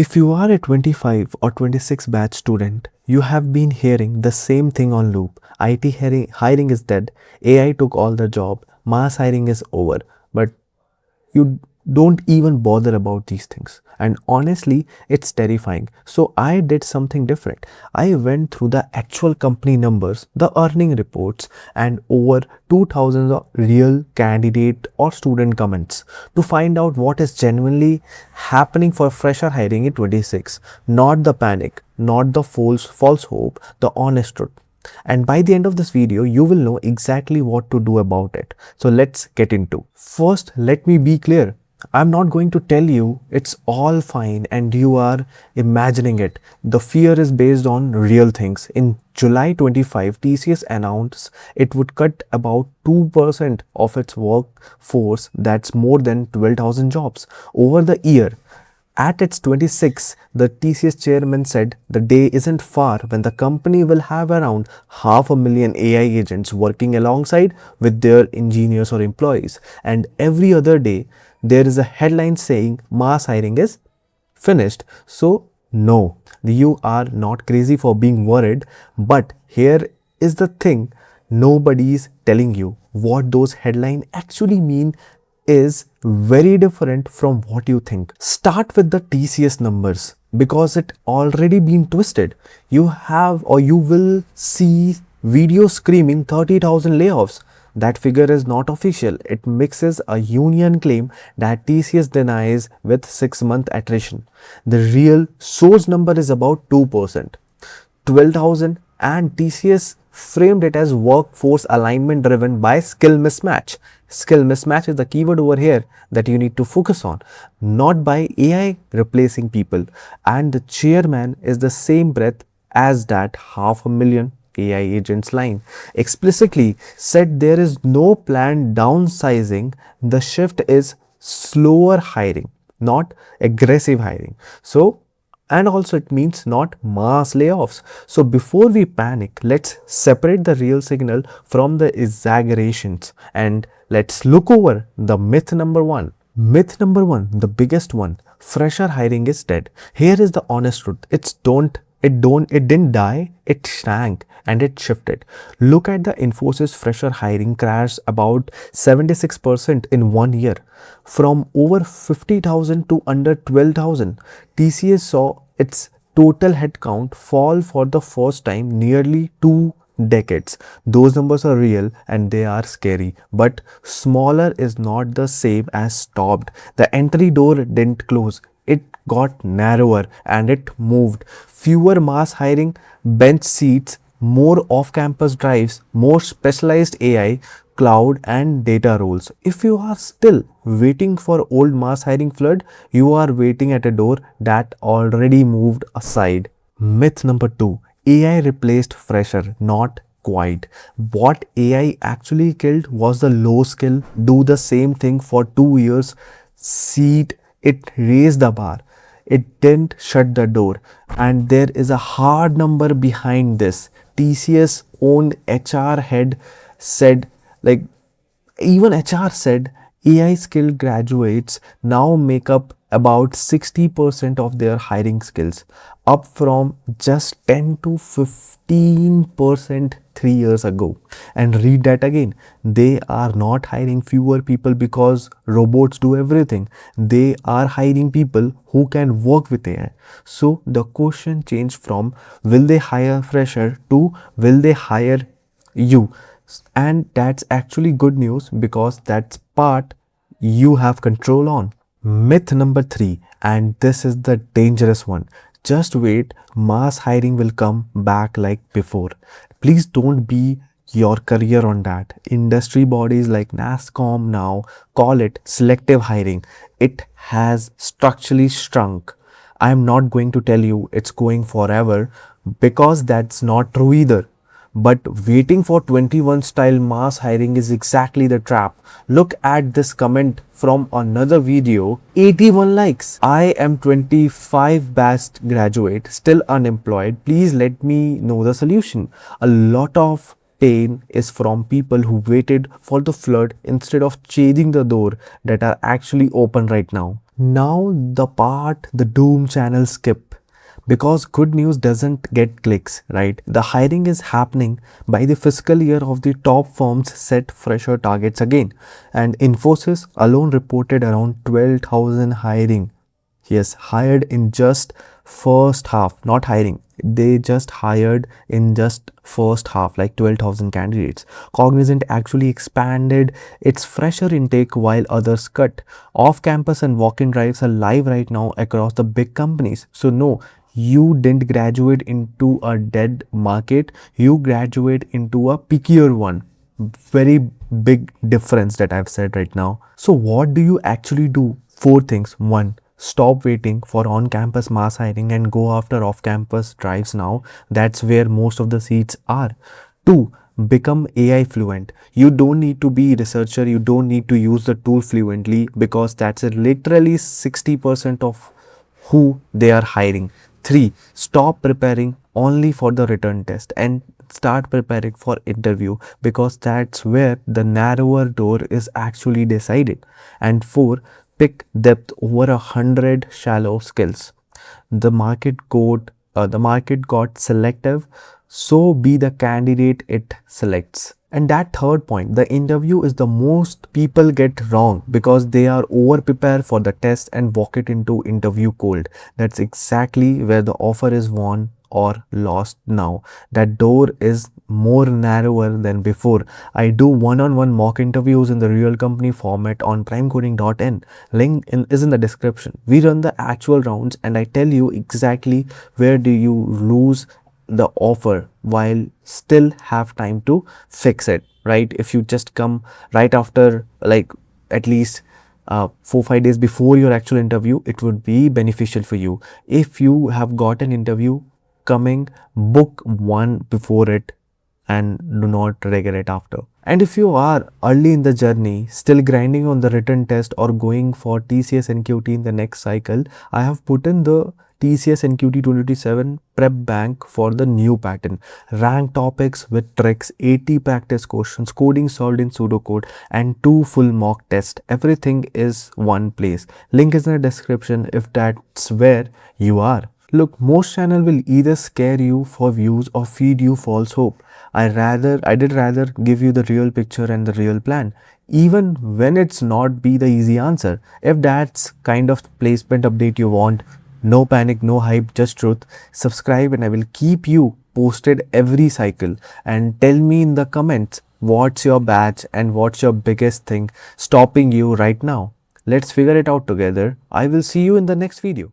If you are a 25 or 26 batch student, you have been hearing the same thing on loop. IT hiring is dead, AI took all the job, mass hiring is over. But you don't even bother about these things, and honestly it's terrifying. So I did something different. I went through the actual company numbers, the earning reports, and over 2000 of real candidate or student comments to find out what is genuinely happening for fresher hiring in 26. Not the panic, not the false hope, the honest truth. And by the end of this video, you will know exactly what to do about it. So let's get into. First, let me be clear. I'm not going to tell you it's all fine and you are imagining it. The fear is based on real things. In July 25, TCS announced it would cut about 2% of its workforce, that's more than 12,000 jobs, over the year. At its 26, the TCS chairman said the day isn't far when the company will have around 500,000 AI agents working alongside with their engineers or employees. And every other day, there is a headline saying mass hiring is finished. So, no, you are not crazy for being worried. But here is the thing, nobody is telling you what those headlines actually mean is very different from what you think. Start with the TCS numbers because it already been twisted. You have or you will see videos screaming 30,000 layoffs. That figure is not official. It mixes a union claim that TCS denies with 6-month attrition. The real source number is about 2%. 12,000, and TCS framed it as workforce alignment driven by skill mismatch. Skill mismatch is the keyword over here that you need to focus on, not by AI replacing people. And the chairman is the same breath as that 500,000 AI agents line explicitly said there is no planned downsizing. The shift is slower hiring, not aggressive hiring. So, and also it means not mass layoffs. So before we panic, let's separate the real signal from the exaggerations and let's look over the myth number one. Myth number one, the biggest one, fresher hiring is dead. Here is the honest truth. It didn't die, it shrank and it shifted. Look at the Infosys fresher hiring crash about 76% in 1 year. From over 50,000 to under 12,000, TCS saw its total headcount fall for the first time nearly 2 decades. Those numbers are real and they are scary, but smaller is not the same as stopped. The entry door didn't close. It got narrower and it moved. Fewer mass hiring, bench seats, more off-campus drives, more specialized AI, cloud and data roles. If you are still waiting for old mass hiring flood, you are waiting at a door that already moved aside. Myth number two, AI replaced fresher, not quite. What AI actually killed was the low skill, do the same thing for 2 years, seat. It raised the bar. It didn't shut the door. And there is a hard number behind this. TCS own HR head said, like, even HR said AI skilled graduates now make up about 60% of their hiring skills, up from just 10 to 15% 3 years ago. And read that again. They are not hiring fewer people because robots do everything. They are hiring people who can work with AI. So the question changed from will they hire fresher to will they hire you? And that's actually good news because that's part you have control on. Myth number three, and this is the dangerous one. Just wait, mass hiring will come back like before. Please don't be your career on that. Industry bodies like NASSCOM now call it selective hiring. It has structurally shrunk. I am not going to tell you it's going forever because that's not true either. But waiting for 21 style mass hiring is exactly the trap. Look at this comment from another video, 81 likes. I am 25 batch graduate, still unemployed. Please let me know the solution. A lot of pain is from people who waited for the flood instead of changing the door that are actually open right now. Now the part the doom channel skip, because good news doesn't get clicks, right? The hiring is happening. By the fiscal year of the top firms set fresher targets again, and Infosys alone reported around 12,000 hiring. Yes, hired in just first half, not hiring. They just hired in just first half, like 12,000 candidates. Cognizant actually expanded its fresher intake while others cut. Off-campus and walk-in drives are live right now across the big companies. So no, you didn't graduate into a dead market. You graduate into a pickier one. Very big difference that I've said right now. So what do you actually do? Four things. One, stop waiting for on-campus mass hiring and go after off-campus drives now. That's where most of the seats are. Two, become AI fluent. You don't need to be a researcher. You don't need to use the tool fluently, because that's literally 60% of who they are hiring. 3. Stop preparing only for the written test and start preparing for interview, because that's where the narrower door is actually decided. And 4. Pick depth over 100 shallow skills. The market got selective, so be the candidate it selects. And that third point, the interview, is the most people get wrong because they are over prepared for the test and walk it into interview cold. That's exactly where the offer is won or lost now. That door is more narrower than before. I do one-on-one mock interviews in the real company format on primecoding.in. Is in the description. We run the actual rounds and I tell you exactly where do you lose the offer while still have time to fix it, right? If you just come right after, like, at least 4-5 days before your actual interview, it would be beneficial for you. If you have got an interview coming, book one before it and do not regret after. And if you are early in the journey, still grinding on the written test or going for TCS NQT in the next cycle, I have put in the TCS NQT 2027 prep bank for the new pattern. Rank topics with tricks, 80 practice questions, coding solved in pseudocode, and 2 full mock tests. Everything is one place. Link is in the description if that's where you are. Look, most channel will either scare you for views or feed you false hope. I did rather give you the real picture and the real plan, even when it's not be the easy answer. If that's kind of placement update you want, no panic, no hype, just truth. Subscribe and I will keep you posted every cycle. And tell me in the comments what's your batch and what's your biggest thing stopping you right now. Let's figure it out together. I will see you in the next video.